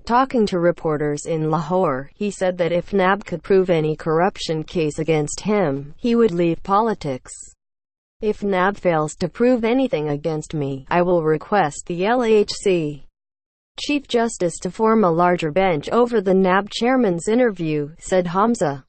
Talking to reporters in Lahore, he said that if NAB could prove any corruption case against him, he would leave politics. If NAB fails to prove anything against me, I will request the LHC Chief Justice to form a larger bench over the NAB chairman's interview, said Hamza.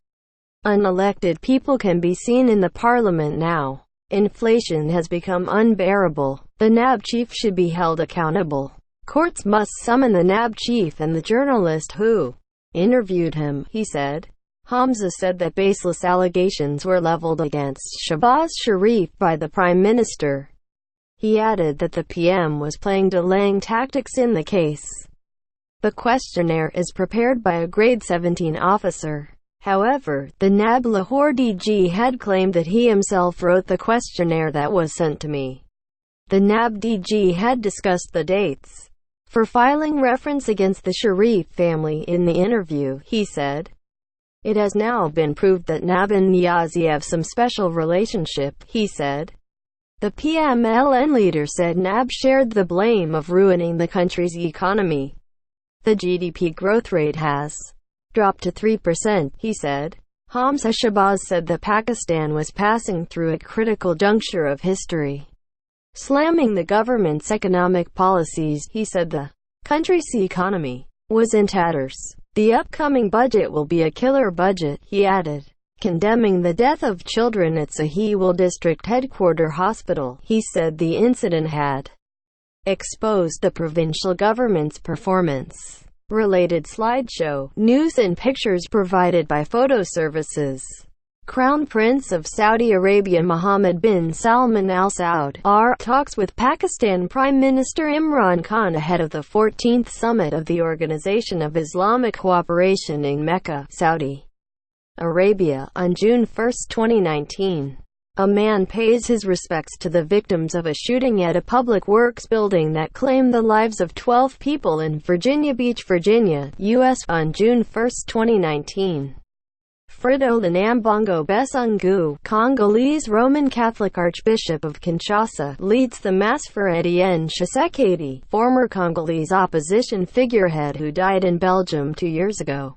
Unelected people can be seen in the parliament now. Inflation has become unbearable. The NAB chief should be held accountable. Courts must summon the NAB chief and the journalist who interviewed him, he said. Hamza said that baseless allegations were leveled against Shehbaz Sharif by the Prime Minister. He added that the PM was playing delaying tactics in the case. The questionnaire is prepared by a grade 17 officer. However, the NAB Lahore DG had claimed that he himself wrote the questionnaire that was sent to me. The NAB DG had discussed the dates for filing reference against the Sharif family in the interview, he said. It has now been proved that NAB and Niazi have some special relationship, he said. The PML-N leader said NAB shared the blame of ruining the country's economy. The GDP growth rate has dropped to 3%, he said. Hamza Shehbaz said that Pakistan was passing through a critical juncture of history, slamming the government's economic policies. He said the country's economy was in tatters. The upcoming budget will be a killer budget, he added. Condemning the death of children at Sahiwal District Headquarter Hospital, he said the incident had exposed the provincial government's performance. Related slideshow, news and pictures provided by photo services. Crown Prince of Saudi Arabia Mohammed bin Salman Al Saud talks with Pakistan Prime Minister Imran Khan ahead of the 14th summit of the Organization of Islamic Cooperation in Mecca, Saudi Arabia, on June 1, 2019. A man pays his respects to the victims of a shooting at a public works building that claimed the lives of 12 people in Virginia Beach, Virginia, U.S. on June 1, 2019. Fridolin Ambongo Besungu, Congolese Roman Catholic Archbishop of Kinshasa, leads the Mass for Etienne Tshisekedi, former Congolese opposition figurehead who died in Belgium 2 years ago.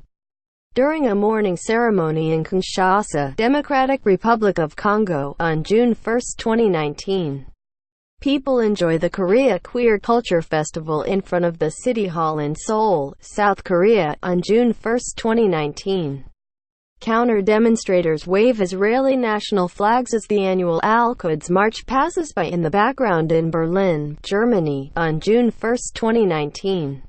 During a mourning ceremony in Kinshasa, Democratic Republic of Congo, on June 1, 2019. People enjoy the Korea Queer Culture Festival in front of the City Hall in Seoul, South Korea, on June 1, 2019. Counter-demonstrators wave Israeli national flags as the annual Al-Quds March passes by in the background in Berlin, Germany, on June 1, 2019.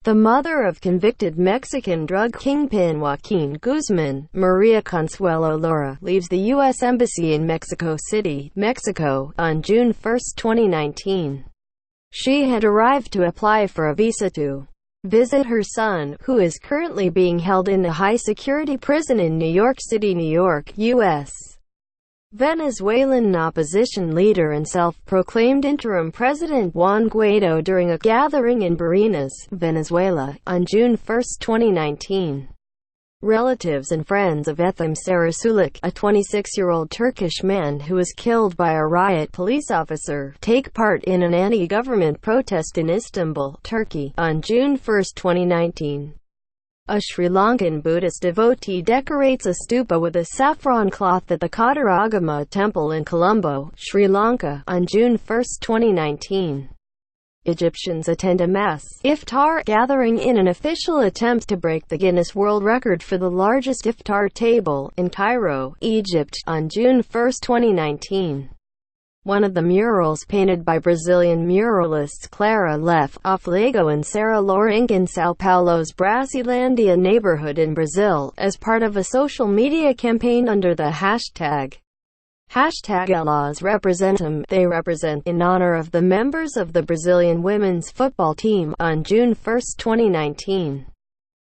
The mother of convicted Mexican drug kingpin Joaquin Guzman, Maria Consuelo Lora, leaves the U.S. Embassy in Mexico City, Mexico, on June 1, 2019. She had arrived to apply for a visa to visit her son, who is currently being held in a high-security prison in New York City, New York, U.S. Venezuelan opposition leader and self-proclaimed interim president Juan Guaido during a gathering in Barinas, Venezuela, on June 1, 2019. Relatives and friends of Ethem Sarasulik, a 26-year-old Turkish man who was killed by a riot police officer, take part in an anti-government protest in Istanbul, Turkey, on June 1, 2019. A Sri Lankan Buddhist devotee decorates a stupa with a saffron cloth at the Kotaragama Temple in Colombo, Sri Lanka, on June 1, 2019. Egyptians attend a mass iftar gathering in an official attempt to break the Guinness World Record for the largest iftar table, in Cairo, Egypt, on June 1, 2019. One of the murals painted by Brazilian muralists Clara Leff, Oflago and Sarah Loring in São Paulo's Brasilândia neighborhood in Brazil, as part of a social media campaign under the hashtag Elas Representam, they represent, in honor of the members of the Brazilian women's football team, on June 1, 2019.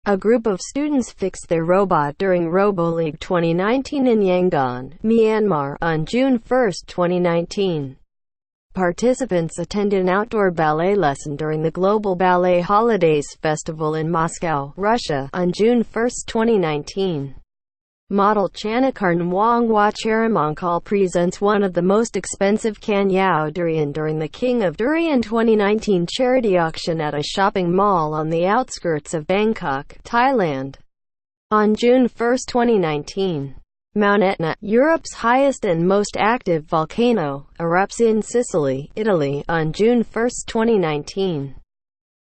A group of students fixed their robot during RoboLeague 2019 in Yangon, Myanmar, on June 1, 2019. Participants attend an outdoor ballet lesson during the Global Ballet Holidays Festival in Moscow, Russia, on June 1, 2019. Model Chanakarnwangwa Charamangkal presents one of the most expensive Kanyao durian during the King of Durian 2019 charity auction at a shopping mall on the outskirts of Bangkok, Thailand. On June 1, 2019, Mount Etna, Europe's highest and most active volcano, erupts in Sicily, Italy, on June 1, 2019.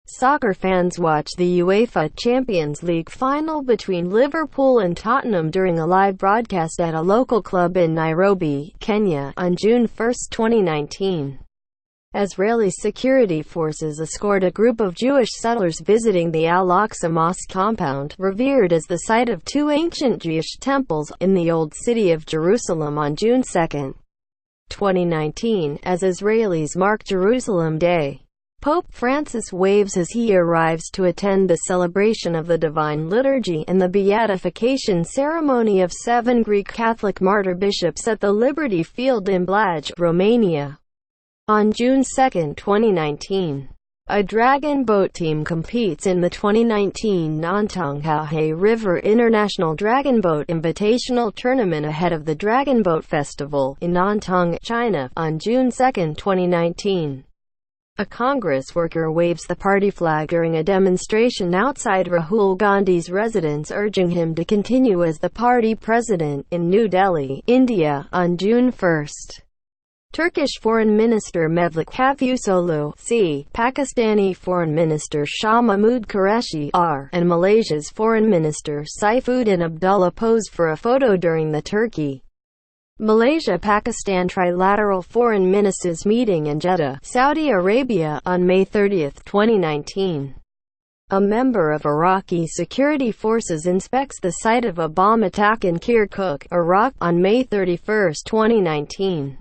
Soccer fans watch the UEFA Champions League final between Liverpool and Tottenham during a live broadcast at a local club in Nairobi, Kenya, on June 1, 2019. Israeli security forces escort a group of Jewish settlers visiting the Al-Aqsa Mosque compound, revered as the site of two ancient Jewish temples, in the Old City of Jerusalem on June 2, 2019, as Israelis mark Jerusalem Day. Pope Francis waves as he arrives to attend the celebration of the Divine Liturgy and the beatification ceremony of 7 Greek Catholic martyr bishops at the Liberty Field in Blaj, Romania. On June 2, 2019, a dragon boat team competes in the 2019 Nantong Hahe River International Dragon Boat Invitational Tournament ahead of the Dragon Boat Festival in Nantong, China, on June 2, 2019. A Congress worker waves the party flag during a demonstration outside Rahul Gandhi's residence, urging him to continue as the party president, in New Delhi, India, on June 1. Turkish Foreign Minister Mevlut Cavusoglu, c. Pakistani Foreign Minister Shah Mahmood Qureshi, r. and Malaysia's Foreign Minister Saifuddin Abdullah posed for a photo during the Turkey-Malaysia-Pakistan Trilateral Foreign Ministers meeting in Jeddah, Saudi Arabia, on May 30, 2019. A member of Iraqi security forces inspects the site of a bomb attack in Kirkuk, Iraq, on May 31, 2019.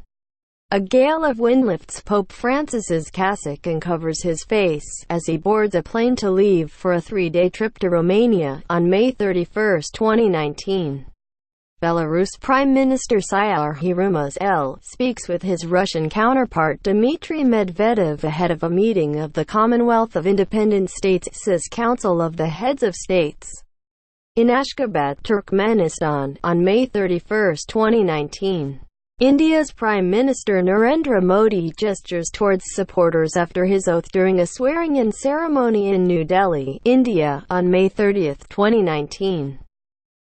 A gale of wind lifts Pope Francis's cassock and covers his face, as he boards a plane to leave for a 3-day trip to Romania, on May 31, 2019. Belarus Prime Minister Syar Hirumaz L. speaks with his Russian counterpart Dmitry Medvedev ahead of a meeting of the Commonwealth of Independent States Council of the Heads of States in Ashgabat, Turkmenistan, on May 31, 2019. India's Prime Minister Narendra Modi gestures towards supporters after his oath during a swearing-in ceremony in New Delhi, India, on May 30, 2019.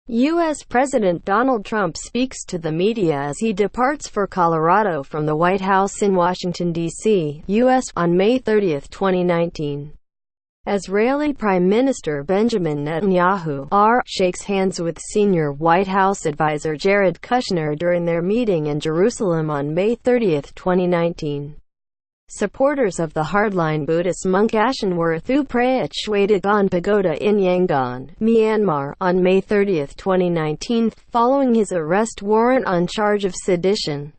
U.S. President Donald Trump speaks to the media as he departs for Colorado from the White House in Washington, D.C., U.S., on May 30, 2019. Israeli Prime Minister Benjamin Netanyahu, r. shakes hands with senior White House advisor Jared Kushner during their meeting in Jerusalem on May 30, 2019. Supporters of the hardline Buddhist monk Ashenworth pray at Shwedagon Pagoda in Yangon, Myanmar, on May 30, 2019, following his arrest warrant on charge of sedition.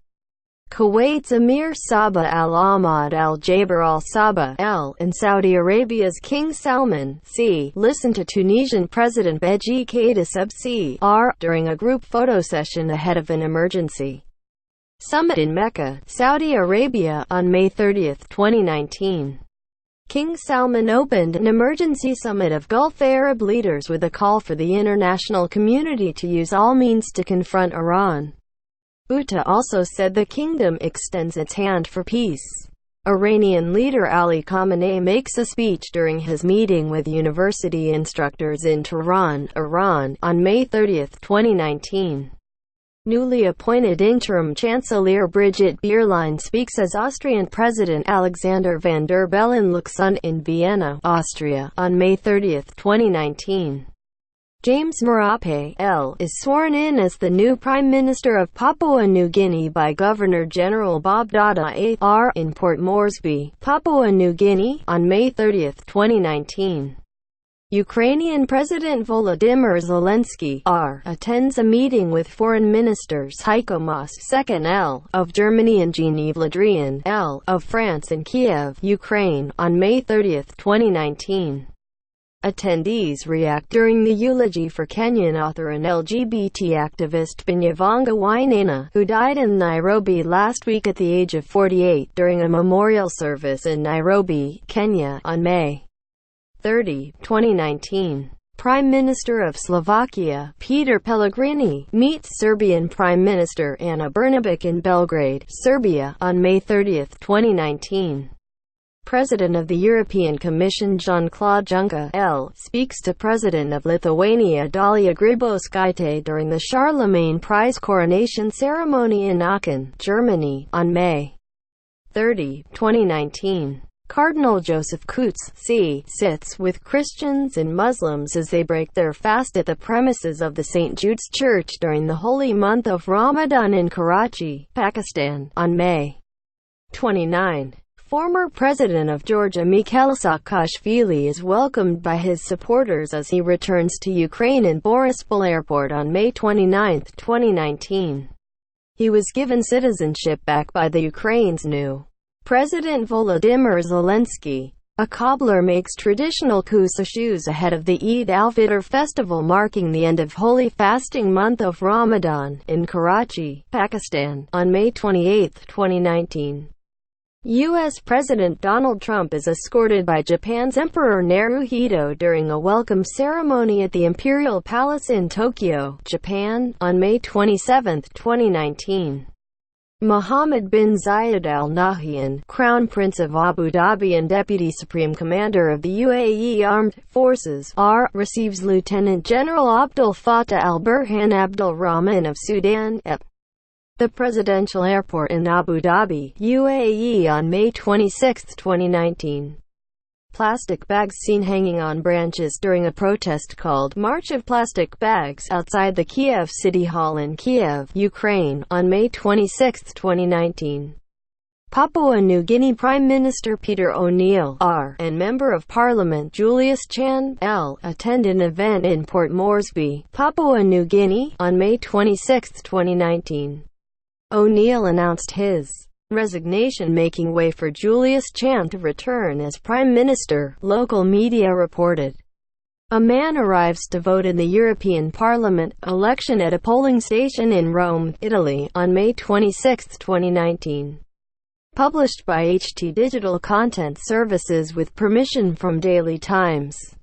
Kuwait's Emir Sabah al-Ahmad al-Jaber al-Sabah L. and Saudi Arabia's King Salman C. listen to Tunisian President Beji Caid Essebsi R. during a group photo session ahead of an emergency summit in Mecca, Saudi Arabia, on May 30, 2019. King Salman opened an emergency summit of Gulf Arab leaders with a call for the international community to use all means to confront Iran. Bhutta also said the kingdom extends its hand for peace. Iranian leader Ali Khamenei makes a speech during his meeting with university instructors in Tehran, Iran, on May 30, 2019. Newly appointed interim Chancellor Brigitte Bierlein speaks as Austrian President Alexander van der Bellen looks on in Vienna, Austria, on May 30, 2019. James Marape, L. is sworn in as the new Prime Minister of Papua New Guinea by Governor-General Bob Dada R. in Port Moresby, Papua New Guinea, on May 30, 2019. Ukrainian President Volodymyr Zelensky R. attends a meeting with Foreign Ministers Heiko Maas II L. of Germany and Jean-Yves Le Drian L. of France in Kiev, Ukraine, on May 30, 2019. Attendees react during the eulogy for Kenyan author and LGBT activist Binyavanga Wainaina, who died in Nairobi last week at the age of 48 during a memorial service in Nairobi, Kenya, on May 30, 2019. Prime Minister of Slovakia, Peter Pellegrini, meets Serbian Prime Minister Ana Brnabić in Belgrade, Serbia, on May 30, 2019. President of the European Commission Jean-Claude Juncker speaks to President of Lithuania Dalia Grybauskaitė during the Charlemagne Prize coronation ceremony in Aachen, Germany, on May 30, 2019. Cardinal Joseph Coutts, sits with Christians and Muslims as they break their fast at the premises of the St. Jude's Church during the holy month of Ramadan in Karachi, Pakistan, on May 29. Former President of Georgia Mikhail Saakashvili is welcomed by his supporters as he returns to Ukraine in Borispol Airport on May 29, 2019. He was given citizenship back by the Ukraine's new President Volodymyr Zelensky. A cobbler makes traditional Kusa shoes ahead of the Eid al-Fitr festival marking the end of holy fasting month of Ramadan, in Karachi, Pakistan, on May 28, 2019. U.S. President Donald Trump is escorted by Japan's Emperor Naruhito during a welcome ceremony at the Imperial Palace in Tokyo, Japan, on May 27, 2019. Mohammed bin Zayed Al Nahyan, Crown Prince of Abu Dhabi and Deputy Supreme Commander of the UAE Armed Forces, receives Lieutenant General Abdel Fattah al-Burhan Abdul Rahman of Sudan, the presidential airport in Abu Dhabi, UAE on May 26, 2019. Plastic bags seen hanging on branches during a protest called March of Plastic Bags outside the Kiev City Hall in Kiev, Ukraine, on May 26, 2019. Papua New Guinea Prime Minister Peter O'Neill, and Member of Parliament Julius Chan, attend an event in Port Moresby, Papua New Guinea, on May 26, 2019. O'Neill announced his resignation, making way for Julius Chan to return as Prime Minister, local media reported. A man arrives to vote in the European Parliament election at a polling station in Rome, Italy, on May 26, 2019. Published by HT Digital Content Services with permission from Daily Times.